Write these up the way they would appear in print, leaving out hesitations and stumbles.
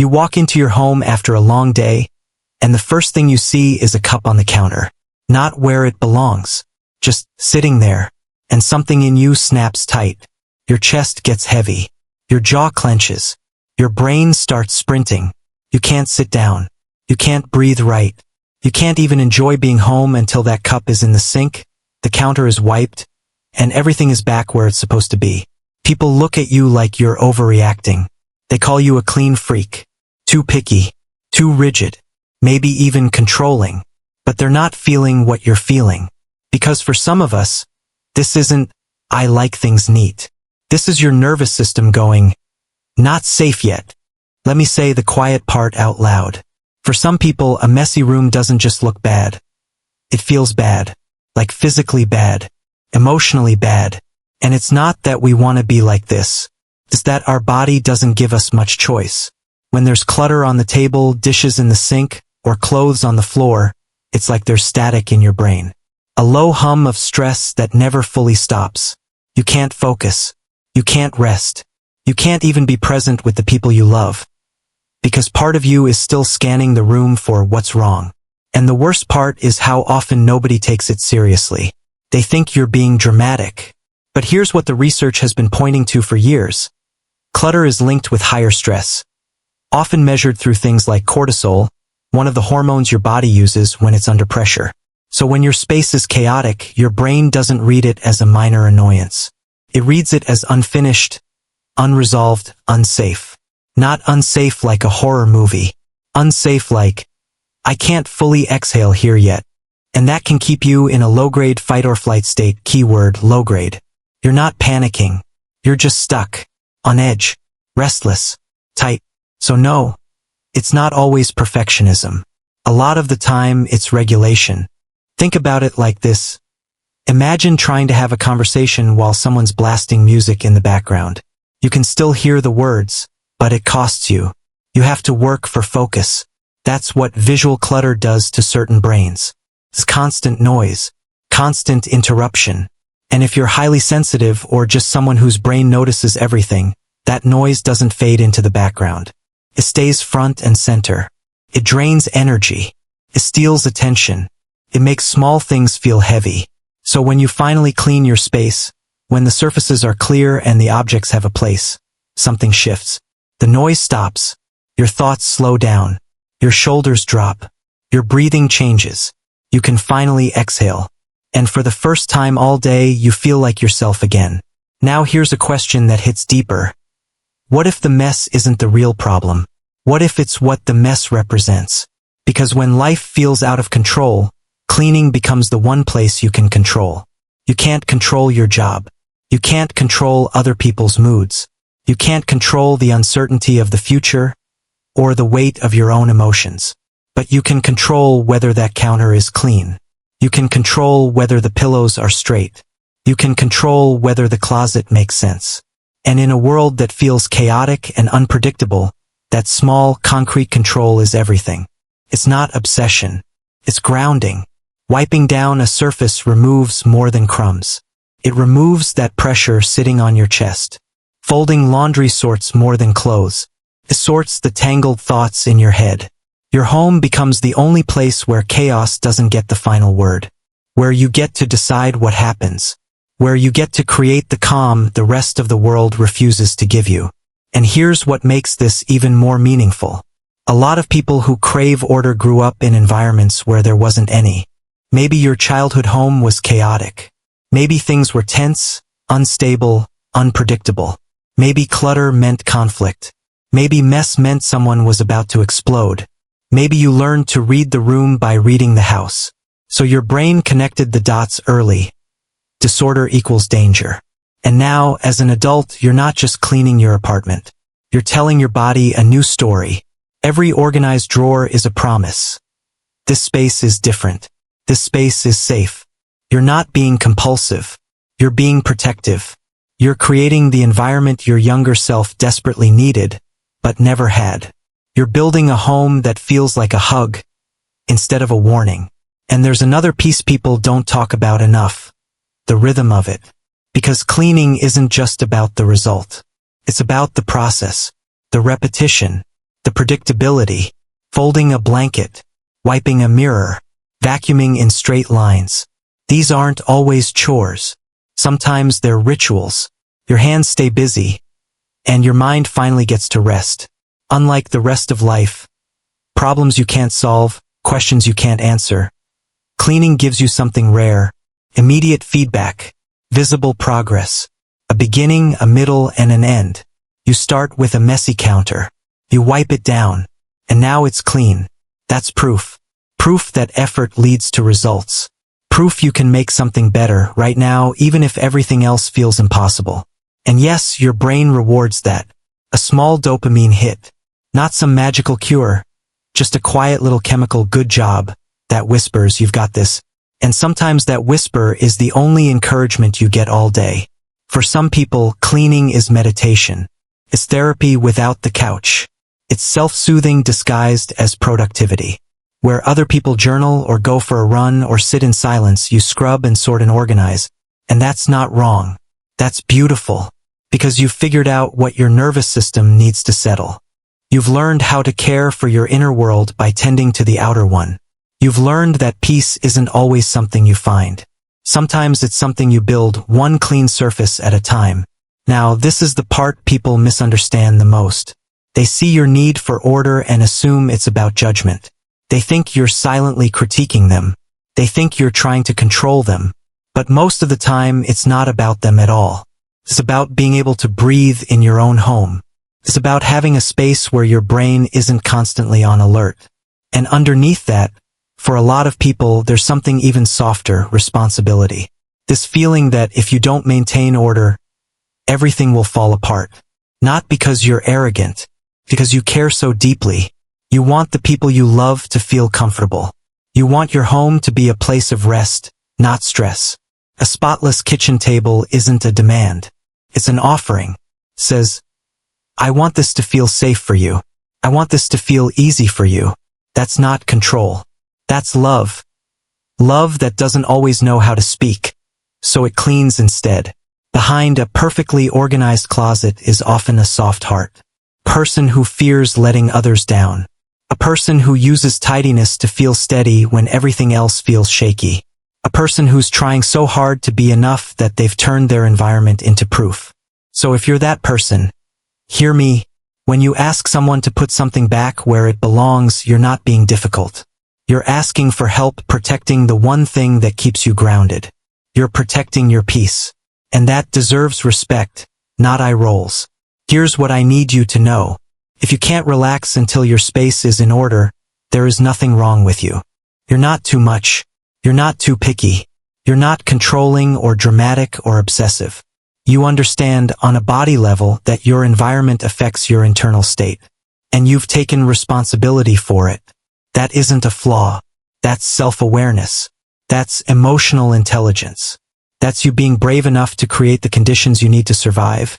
You walk into your home after a long day, and the first thing you see is a cup on the counter. Not where it belongs, just sitting there, and something in you snaps tight. Your chest gets heavy. Your jaw clenches. Your brain starts sprinting. You can't sit down. You can't breathe right. You can't even enjoy being home until that cup is in the sink, the counter is wiped, and everything is back where it's supposed to be. People look at you like you're overreacting. They call you a clean freak, too picky, too rigid, maybe even controlling. But they're not feeling what you're feeling. Because for some of us, this isn't, I like things neat. This is your nervous system going, not safe yet. Let me say the quiet part out loud. For some people, a messy room doesn't just look bad. It feels bad, like physically bad, emotionally bad. And it's not that we want to be like this. It's that our body doesn't give us much choice. When there's clutter on the table, dishes in the sink, or clothes on the floor, it's like there's static in your brain. A low hum of stress that never fully stops. You can't focus. You can't rest. You can't even be present with the people you love. Because part of you is still scanning the room for what's wrong. And the worst part is how often nobody takes it seriously. They think you're being dramatic. But here's what the research has been pointing to for years. Clutter is linked with higher stress. Often measured through things like cortisol, one of the hormones your body uses when it's under pressure. So when your space is chaotic, your brain doesn't read it as a minor annoyance. It reads it as unfinished, unresolved, unsafe. Not unsafe like a horror movie. Unsafe like, I can't fully exhale here yet. And that can keep you in a low-grade fight or flight state, keyword low-grade. You're not panicking. You're just stuck, on edge, restless, tight. So no, it's not always perfectionism. A lot of the time, it's regulation. Think about it like this. Imagine trying to have a conversation while someone's blasting music in the background. You can still hear the words, but it costs you. You have to work for focus. That's what visual clutter does to certain brains. It's constant noise, constant interruption. And if you're highly sensitive or just someone whose brain notices everything, that noise doesn't fade into the background. It stays front and center. It drains energy. It steals attention. It makes small things feel heavy. So when you finally clean your space, when the surfaces are clear and the objects have a place, something shifts. The noise stops. Your thoughts slow down. Your shoulders drop. Your breathing changes. You can finally exhale. And for the first time all day, you feel like yourself again. Now here's a question that hits deeper. What if the mess isn't the real problem? What if it's what the mess represents? Because when life feels out of control, cleaning becomes the one place you can control. You can't control your job. You can't control other people's moods. You can't control the uncertainty of the future or the weight of your own emotions. But you can control whether that counter is clean. You can control whether the pillows are straight. You can control whether the closet makes sense. And in a world that feels chaotic and unpredictable, that small, concrete control is everything. It's not obsession. It's grounding. Wiping down a surface removes more than crumbs. It removes that pressure sitting on your chest. Folding laundry sorts more than clothes. It sorts the tangled thoughts in your head. Your home becomes the only place where chaos doesn't get the final word. Where you get to decide what happens. Where you get to create the calm the rest of the world refuses to give you. And here's what makes this even more meaningful. A lot of people who crave order grew up in environments where there wasn't any. Maybe your childhood home was chaotic. Maybe things were tense, unstable, unpredictable. Maybe clutter meant conflict. Maybe mess meant someone was about to explode. Maybe you learned to read the room by reading the house. So your brain connected the dots early. Disorder equals danger. And now, as an adult, you're not just cleaning your apartment. You're telling your body a new story. Every organized drawer is a promise. This space is different. This space is safe. You're not being compulsive. You're being protective. You're creating the environment your younger self desperately needed, but never had. You're building a home that feels like a hug, instead of a warning. And there's another piece people don't talk about enough. The rhythm of it. Because cleaning isn't just about the result. It's about the process, the repetition, the predictability, folding a blanket, wiping a mirror, vacuuming in straight lines. These aren't always chores. Sometimes they're rituals. Your hands stay busy, and your mind finally gets to rest. Unlike the rest of life, problems you can't solve, questions you can't answer, cleaning gives you something rare, immediate feedback, visible progress, a beginning, a middle, and an end. You start with a messy counter. You wipe it down, and now it's clean. That's proof. Proof that effort leads to results. Proof you can make something better right now even if everything else feels impossible. And yes, your brain rewards that. A small dopamine hit. Not some magical cure. Just a quiet little chemical good job that whispers you've got this. And sometimes that whisper is the only encouragement you get all day. For some people, cleaning is meditation. It's therapy without the couch. It's self-soothing disguised as productivity. Where other people journal or go for a run or sit in silence, you scrub and sort and organize. And that's not wrong. That's beautiful. Because you've figured out what your nervous system needs to settle. You've learned how to care for your inner world by tending to the outer one. You've learned that peace isn't always something you find. Sometimes it's something you build, one clean surface at a time. Now, this is the part people misunderstand the most. They see your need for order and assume it's about judgment. They think you're silently critiquing them. They think you're trying to control them. But most of the time, it's not about them at all. It's about being able to breathe in your own home. It's about having a space where your brain isn't constantly on alert. And underneath that, for a lot of people, there's something even softer, responsibility. This feeling that if you don't maintain order, everything will fall apart. Not because you're arrogant, because you care so deeply. You want the people you love to feel comfortable. You want your home to be a place of rest, not stress. A spotless kitchen table isn't a demand. It's an offering. It says, I want this to feel safe for you. I want this to feel easy for you. That's not control. That's love. Love that doesn't always know how to speak, so it cleans instead. Behind a perfectly organized closet is often a soft heart. Person who fears letting others down. A person who uses tidiness to feel steady when everything else feels shaky. A person who's trying so hard to be enough that they've turned their environment into proof. So if you're that person, hear me. When you ask someone to put something back where it belongs, you're not being difficult. You're asking for help protecting the one thing that keeps you grounded. You're protecting your peace. And that deserves respect, not eye rolls. Here's what I need you to know. If you can't relax until your space is in order, there is nothing wrong with you. You're not too much. You're not too picky. You're not controlling or dramatic or obsessive. You understand on a body level that your environment affects your internal state. And you've taken responsibility for it. That isn't a flaw. That's self-awareness. That's emotional intelligence. That's you being brave enough to create the conditions you need to survive,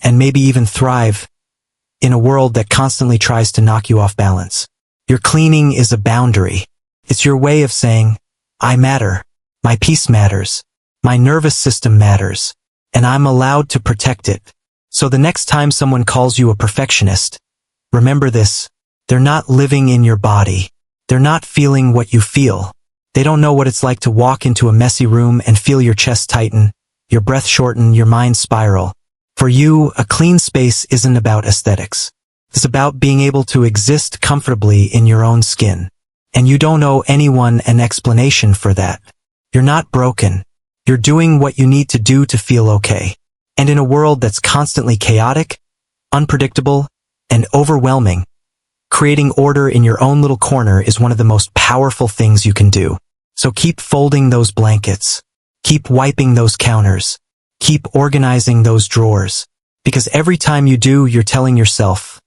and maybe even thrive, in a world that constantly tries to knock you off balance. Your cleaning is a boundary. It's your way of saying, I matter. My peace matters. My nervous system matters. And I'm allowed to protect it. So the next time someone calls you a perfectionist, remember this. They're not living in your body. They're not feeling what you feel. They don't know what it's like to walk into a messy room and feel your chest tighten, your breath shorten, your mind spiral. For you, a clean space isn't about aesthetics. It's about being able to exist comfortably in your own skin. And you don't owe anyone an explanation for that. You're not broken. You're doing what you need to do to feel okay. And in a world that's constantly chaotic, unpredictable, and overwhelming, creating order in your own little corner is one of the most powerful things you can do. So keep folding those blankets. Keep wiping those counters. Keep organizing those drawers. Because every time you do, you're telling yourself,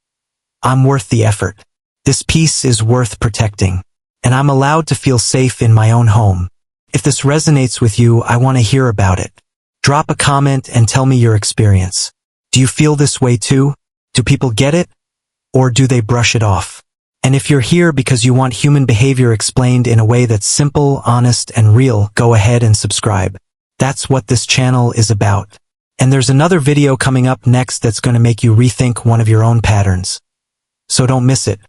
I'm worth the effort. This piece is worth protecting. And I'm allowed to feel safe in my own home. If this resonates with you, I want to hear about it. Drop a comment and tell me your experience. Do you feel this way too? Do people get it? Or do they brush it off? And if you're here because you want human behavior explained in a way that's simple, honest, and real, go ahead and subscribe. That's what this channel is about. And there's another video coming up next that's going to make you rethink one of your own patterns. so don't miss it.